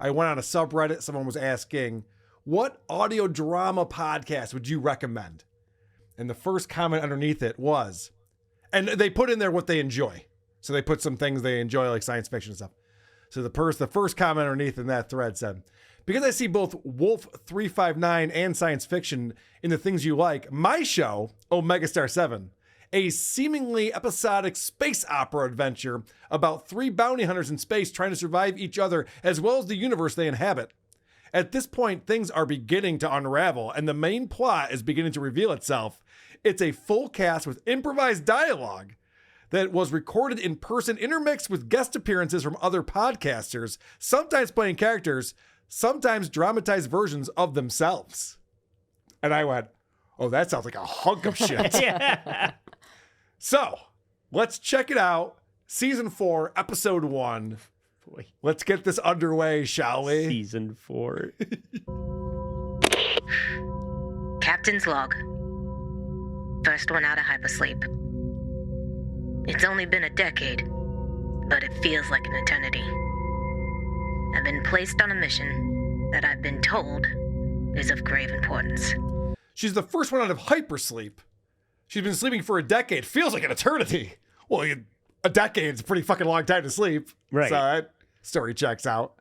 I went on a subreddit. Someone was asking, what audio drama podcast would you recommend? And the first comment underneath it was, and they put in there what they enjoy. So they put some things they enjoy, like science fiction and stuff. So the first comment underneath in that thread said, because I see both Wolf 359 and science fiction in the things you like, my show, Omega Star 7, a seemingly episodic space opera adventure about 3 bounty hunters in space trying to survive each other as well as the universe they inhabit. At this point, things are beginning to unravel and the main plot is beginning to reveal itself. It's a full cast with improvised dialogue that was recorded in person, intermixed with guest appearances from other podcasters, sometimes playing characters, sometimes dramatized versions of themselves. And I went, oh, that sounds like a hunk of shit. Yeah. So let's check it out. Season 4, episode 1. Boy. Let's get this underway, shall we? Season 4. Captain's log. First one out of hypersleep. It's only been a decade, but it feels like an eternity. I've been placed on a mission that I've been told is of grave importance. She's the first one out of hypersleep. She's been sleeping for a decade. Feels like an eternity. Well, a decade is a pretty fucking long time to sleep. Right. So that story checks out.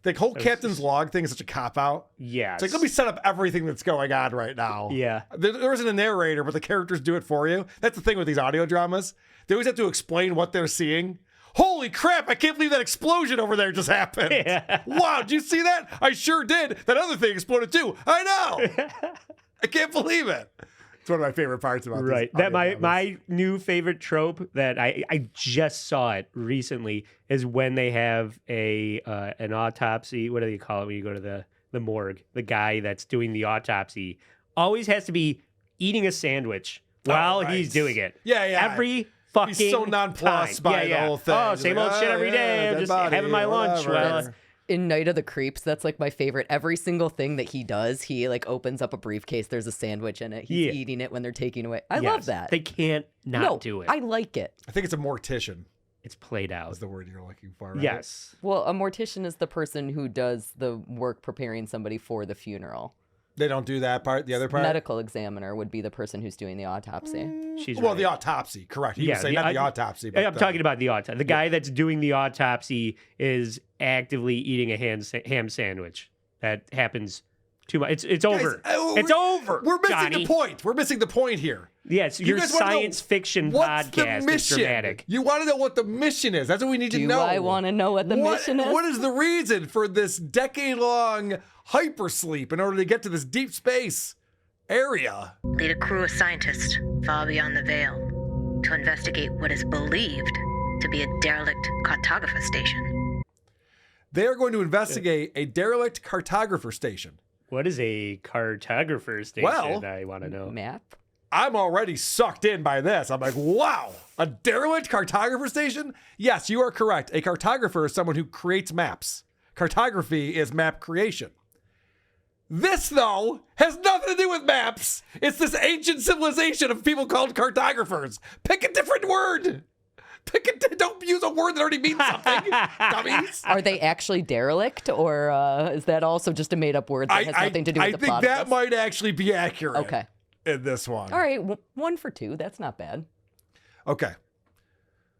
The whole captain's log thing is such a cop-out. Yeah. It's like, let me set up everything that's going on right now. Yeah. There isn't a narrator, but the characters do it for you. That's the thing with these audio dramas. They always have to explain what they're seeing. Holy crap, I can't believe that explosion over there just happened. Yeah. Wow, did you see that? I sure did. That other thing exploded too. I know. I can't believe it. It's one of my favorite parts about right. this. That my new favorite trope that I just saw it recently is when they have an autopsy. What do you call it when you go to the morgue? The guy that's doing the autopsy always has to be eating a sandwich while he's doing it. Yeah. Every fucking He's so nonplussed by the whole thing. Oh, He's same like, old shit every day. I'm just having my lunch. Well, in Night of the Creeps, that's like my favorite. Every single thing that he does, he like opens up a briefcase. There's a sandwich in it. He's eating it when they're taking away. I love that. They can't not do it. I like it. I think it's a mortician. It's played out. Is the word you're looking for, right? Yes. Well, a mortician is the person who does the work preparing somebody for the funeral. They don't do that part, the other part? Medical examiner would be the person who's doing the autopsy. She's well, right. the autopsy, correct. You say not the autopsy. But I'm talking about the autopsy. The guy that's doing the autopsy is actively eating a ham sandwich. That happens too much. It's over. It's over. We're missing Johnny. the point. We're missing the point here. Yes, your science fiction podcast is dramatic. You want to know what the mission is. That's what we need to know. Do I want to know what the mission is? What is the reason for this decade-long hypersleep in order to get to this deep space area? Lead a crew of scientists far beyond the veil to investigate what is believed to be a derelict cartographer station. They are going to investigate a derelict cartographer station. What is a cartographer station? Well, I want to know. Map? I'm already sucked in by this. I'm like, wow, a derelict cartographer station? Yes, you are correct. A cartographer is someone who creates maps. Cartography is map creation. This, though, has nothing to do with maps. It's this ancient civilization of people called cartographers. Pick a different word. Don't use a word that already means something, dummies. Are they actually derelict, or is that also just a made-up word that has nothing to do with the plot? I think that might actually be accurate. Okay. In this one. All right, 1 for 2. That's not bad. Okay.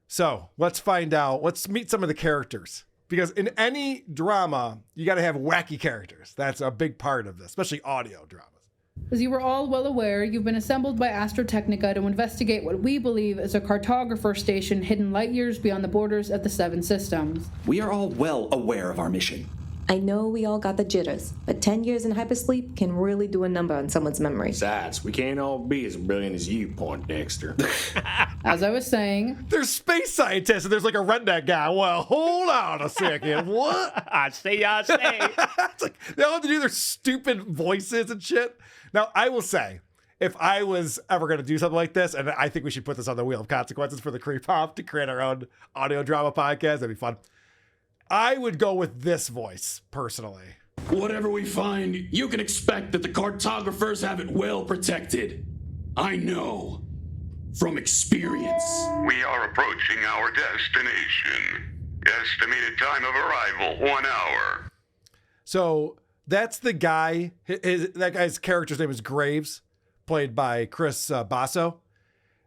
So let's find out. Let's meet some of the characters. Because in any drama, you got to have wacky characters. That's a big part of this, especially audio dramas. As you are all well aware, you've been assembled by Astrotechnica to investigate what we believe is a cartographer station hidden light years beyond the borders of the 7 systems. We are all well aware of our mission. I know we all got the jitters, but 10 years in hypersleep can really do a number on someone's memory. Besides, we can't all be as brilliant as you, Poindexter. As I was saying... There's space scientists and there's like a redneck guy. Well, hold on a second. What? I say. It's like they all have to do their stupid voices and shit. Now, I will say, if I was ever going to do something like this, and I think we should put this on the Wheel of Consequences for the Creep Hop to create our own audio drama podcast, that'd be fun. I would go with this voice, personally. Whatever we find, you can expect that the cartographers have it well protected. I know. From experience. We are approaching our destination. Estimated time of arrival, 1 hour. So that's the guy. That guy's character's name is Graves, played by Chris Basso.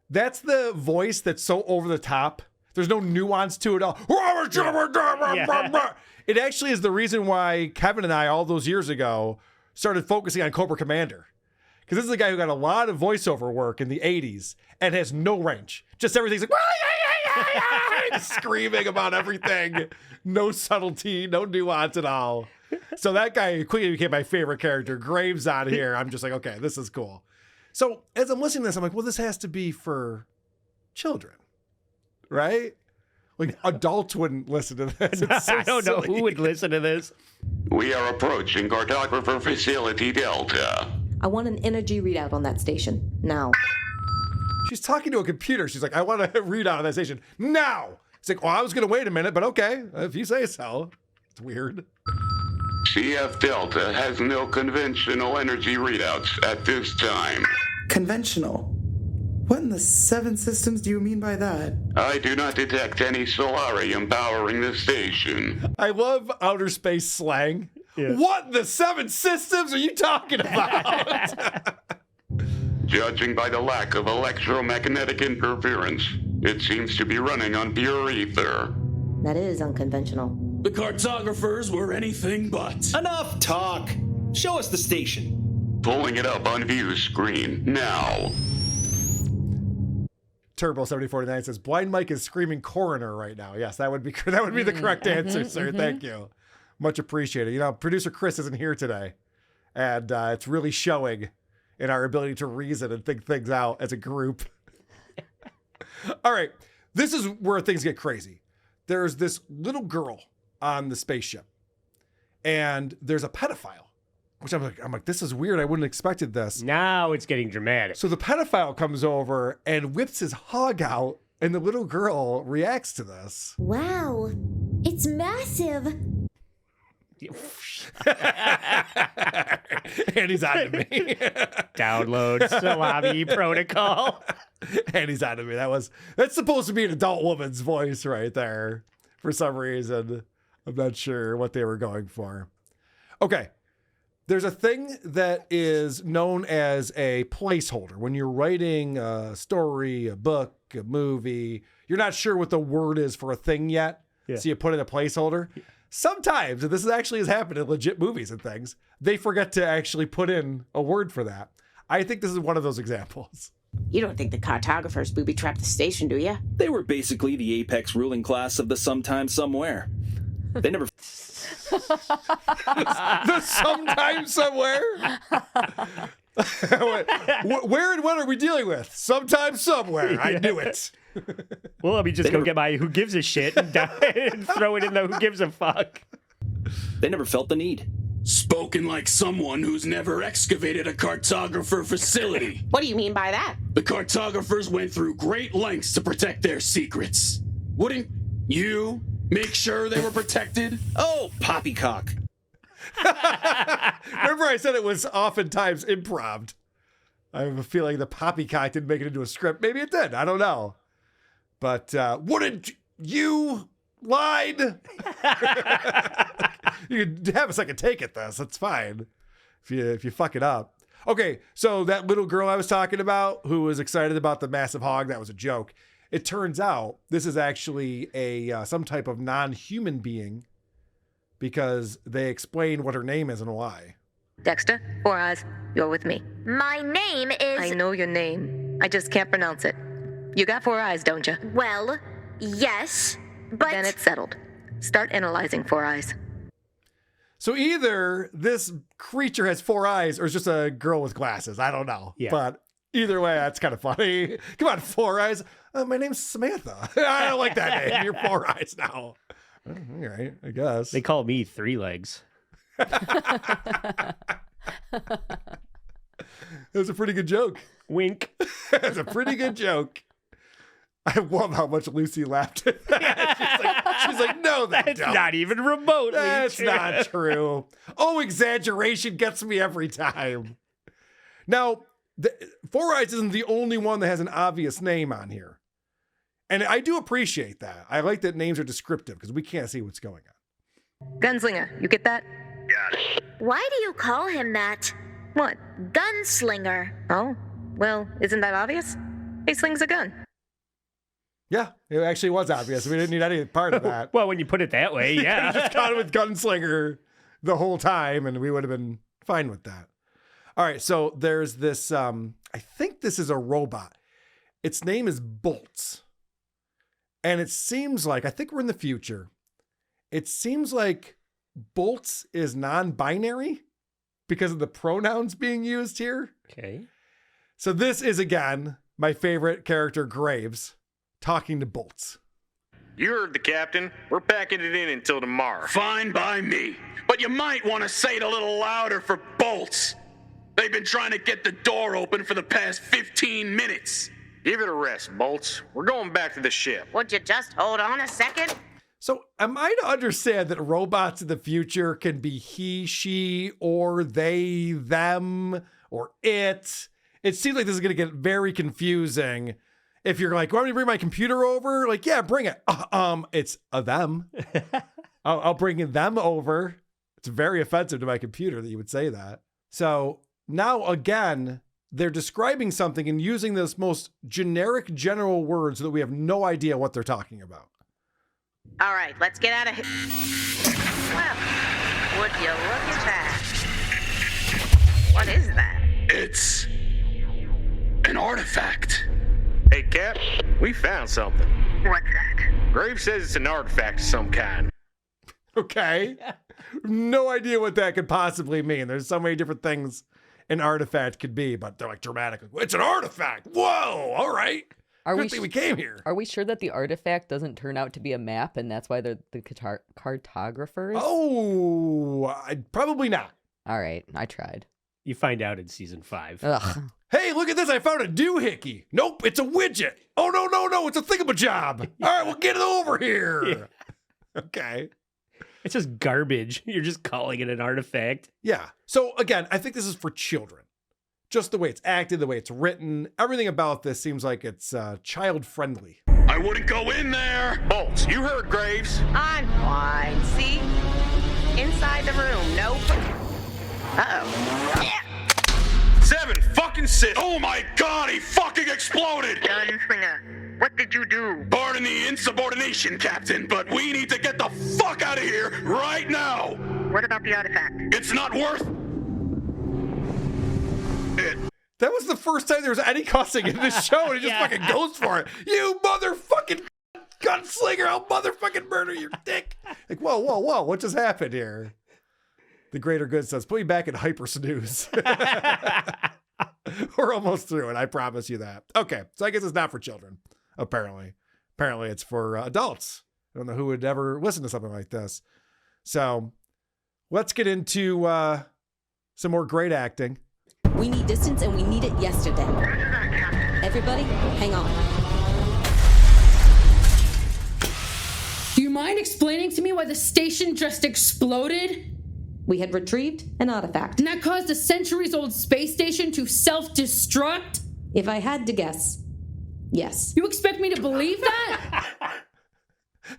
That's the voice that's so over the top. There's no nuance to it all. Yeah. It actually is the reason why Kevin and I, all those years ago, started focusing on Cobra Commander. Because this is a guy who got a lot of voiceover work in the 80s and has no range. Just everything's like, just screaming about everything. No subtlety, no nuance at all. So that guy quickly became my favorite character. Graves on here. I'm just like, okay, this is cool. So as I'm listening to this, I'm like, well, this has to be for children, right? Like adults wouldn't listen to this. So I don't know who would listen to this. We are approaching cartographer facility Delta. I want an energy readout on that station, now. She's talking to a computer. She's like, I want a readout on that station now. It's like, well, I was going to wait a minute, but okay, if you say so. It's weird. CF Delta has no conventional energy readouts at this time. Conventional? What in the seven systems do you mean by that? I do not detect any solarium powering the station. I love outer space slang. Yeah. What in the seven systems are you talking about? Judging by the lack of electromagnetic interference, it seems to be running on pure ether. That is unconventional. The cartographers were anything but. Enough talk! Show us the station. Pulling it up on view screen now. Turbo 7049 says Blind Mike is screaming coroner right now. Yes, that would be the correct answer, sir. Thank you. Much appreciated. You know, producer Chris isn't here today, and it's really showing in our ability to reason and think things out as a group. All right, this is where things get crazy. There's this little girl on the spaceship, and there's a pedophile. Which I'm like, this is weird. I wouldn't have expected this. Now it's getting dramatic. So the pedophile comes over and whips his hog out, and the little girl reacts to this. Wow, it's massive. And he's on to me. Download Salami Protocol. And he's on to me. That's supposed to be an adult woman's voice right there. For some reason. I'm not sure what they were going for. Okay. There's a thing that is known as a placeholder. When you're writing a story, a book, a movie, you're not sure what the word is for a thing yet. Yeah. So you put in a placeholder. Sometimes, and this actually has happened in legit movies and things, they forget to actually put in a word for that. I think this is one of those examples. You don't think the cartographers booby-trapped the station, do you? They were basically the apex ruling class of the sometime somewhere. They never... The sometime somewhere? Where and when are we dealing with? Sometime somewhere. I knew it. Well, let me just go get my who gives a shit and throw it in the who gives a fuck. They never felt the need. Spoken like someone who's never excavated a cartographer facility. What do you mean by that? The cartographers went through great lengths to protect their secrets. Wouldn't you make sure they were protected? Oh, poppycock. Remember I said it was oftentimes improv. I have a feeling the poppycock didn't make it into a script. Maybe it did. I don't know. But wouldn't you lied? You can have a second take at this. That's fine. If you fuck it up. Okay, so that little girl I was talking about who was excited about the massive hog, that was a joke. It turns out this is actually some type of non-human being because they explain what her name is and why. Dexter, 4 Eyes, you're with me. My name is... I know your name. I just can't pronounce it. You got 4 eyes, don't you? Well, yes, but... Then it's settled. Start analyzing 4 Eyes. So either this creature has 4 eyes or it's just a girl with glasses. I don't know. Yeah. But either way, that's kind of funny. Come on, 4 eyes. My name's Samantha. I don't like that name. You're 4 eyes now. All right, I guess. They call me 3 legs. It was a pretty good joke. Wink. It was a pretty good joke. I love how much Lucy laughed at that. She's like, no, that's not even remotely That's true. not true. Oh, exaggeration gets me every time. Now, 4 Eyes isn't the only one that has an obvious name on here. And I do appreciate that. I like that names are descriptive because we can't see what's going on. Gunslinger, you get that? Yeah, got it. Why do you call him that? What? Gunslinger. Oh, well, isn't that obvious? He slings a gun. Yeah, it actually was obvious. We didn't need any part of that. Well, when you put it that way, yeah. Just caught it with Gunslinger the whole time, and we would have been fine with that. All right, so there's this, I think this is a robot. Its name is Bolts. And it seems like, I think we're in the future. It seems like Bolts is non-binary because of the pronouns being used here. Okay. So this is, again, my favorite character, Graves, talking to Bolts. You heard the captain. We're packing it in until tomorrow. Fine by me. But you might want to say it a little louder for Bolts. They've been trying to get the door open for the past 15 minutes. Give it a rest, Bolts. We're going back to the ship. Would you just hold on a second? So am I to understand that robots in the future can be he, she, or they, them, or it? It seems like this is going to get very confusing. If you're like, want me to bring my computer over? Like, yeah, bring it. It's a them. I'll bring them over. It's very offensive to my computer that you would say that. So now again, they're describing something and using this most generic general word so that we have no idea what they're talking about. All right, let's get out of here. Well, would you look at that? What is that? It's an artifact. Hey, Cap, we found something. What's that? Graves says it's an artifact of some kind. Okay. No idea what that could possibly mean. There's so many different things an artifact could be, but they're like dramatic. It's an artifact. Whoa. All right. Good thing we came here. Are we sure that the artifact doesn't turn out to be a map and that's why they're the cartographers? Oh, probably not. All right. I tried. You find out in season 5. Ugh. Hey, look at this. I found a doohickey. Nope, it's a widget. Oh, no. It's a thingamajob. All right, well, get it over here. Yeah. Okay. It's just garbage. You're just calling it an artifact. Yeah. So again, I think this is for children. Just the way it's acted, the way it's written, everything about this seems like it's child friendly. I wouldn't go in there. Bolts, you heard Graves. I'm fine. See? Inside the room. Nope. Uh-oh. 7 fucking 6. Oh my God, he fucking exploded. Gunslinger, what did you do? Pardon the insubordination, Captain, but we need to get the fuck out of here right now. What about the artifact? It's not worth it. That was the first time there was any cussing in this show, and he just fucking goes for it. You motherfucking gunslinger, I'll motherfucking murder your dick. Like, whoa, what just happened here? The greater good says, put me back in hyper snooze. We're almost through it, I promise you that. Okay, so I guess it's not for children, apparently. Apparently it's for adults. I don't know who would ever listen to something like this. So let's get into some more great acting. We need distance and we need it yesterday. Everybody, hang on. Do you mind explaining to me why the station just exploded? We had retrieved an artifact. And that caused a centuries-old space station to self-destruct? If I had to guess, yes. You expect me to believe that?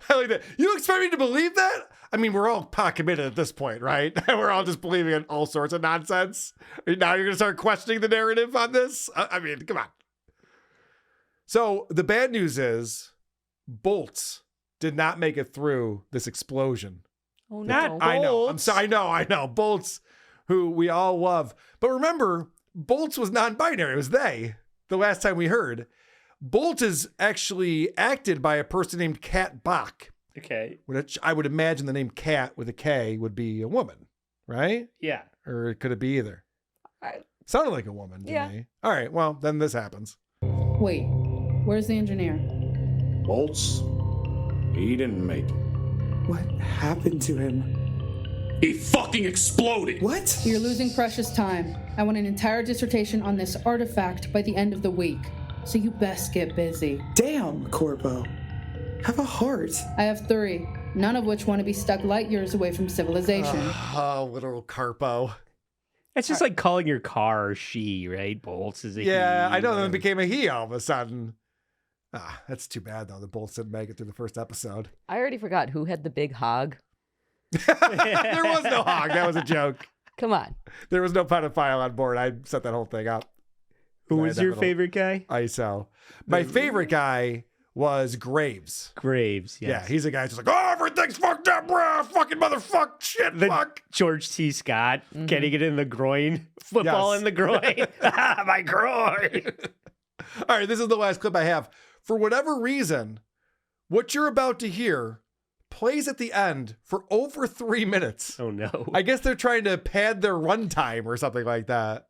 I like that. You expect me to believe that? I mean, we're all pot committed at this point, right? We're all just believing in all sorts of nonsense. Now you're going to start questioning the narrative on this? I mean, come on. So the bad news is Bolts did not make it through this explosion. Oh, Not no. I know. I'm sorry. I know. Bolts, who we all love. But remember, Bolts was non-binary. It was they, the last time we heard. Bolt is actually acted by a person named Kat Bach. Okay. Which I would imagine the name Kat with a K would be a woman, right? Yeah. Or could it be either? Sounded like a woman to me. All right, well, then this happens. Wait, where's the engineer? Bolts? He didn't make it. What happened to him? He fucking exploded. What? You're losing precious time. I want an entire dissertation on this artifact by the end of the week. So you best get busy. Damn, Corpo. Have a heart. I have 3, none of which want to be stuck light years away from civilization. Oh, literal Carpo. It's just like calling your car she, right? Bolts is a Yeah, he. I know. Then it became a he all of a sudden. That's too bad, though. The Bolts didn't make it through the first episode. I already forgot who had the big hog. There was no hog. That was a joke. Come on. There was no pedophile on board. I set that whole thing up. Who was your favorite guy? ISO. My favorite guy was Graves. Graves, yes. Yeah, he's a guy who's just like, oh, everything's fucked up, bro. Fucking motherfuck. Shit, fuck. George T. Scott getting it in the groin. Football in the groin. My groin. All right, this is the last clip I have. For whatever reason, what you're about to hear plays at the end for over 3 minutes. Oh, no. I guess they're trying to pad their runtime or something like that.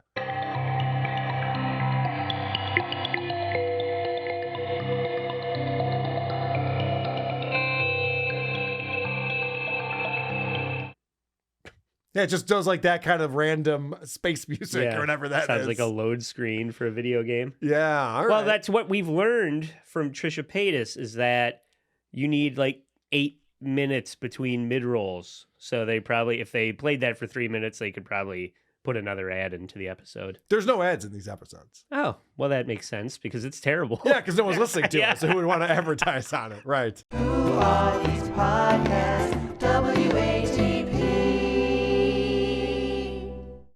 Yeah, it just does like that kind of random space music or whatever that sounds is. like a load screen for a video game. Yeah, all right. Well, that's what we've learned from Trisha Paytas is that you need like 8 minutes between mid-rolls. So they probably, if they played that for 3 minutes, they could probably put another ad into the episode. There's no ads in these episodes. Oh, well, that makes sense because it's terrible. Yeah, because no one's listening to it, so who would want to advertise on it? Right. Who are these podcasts?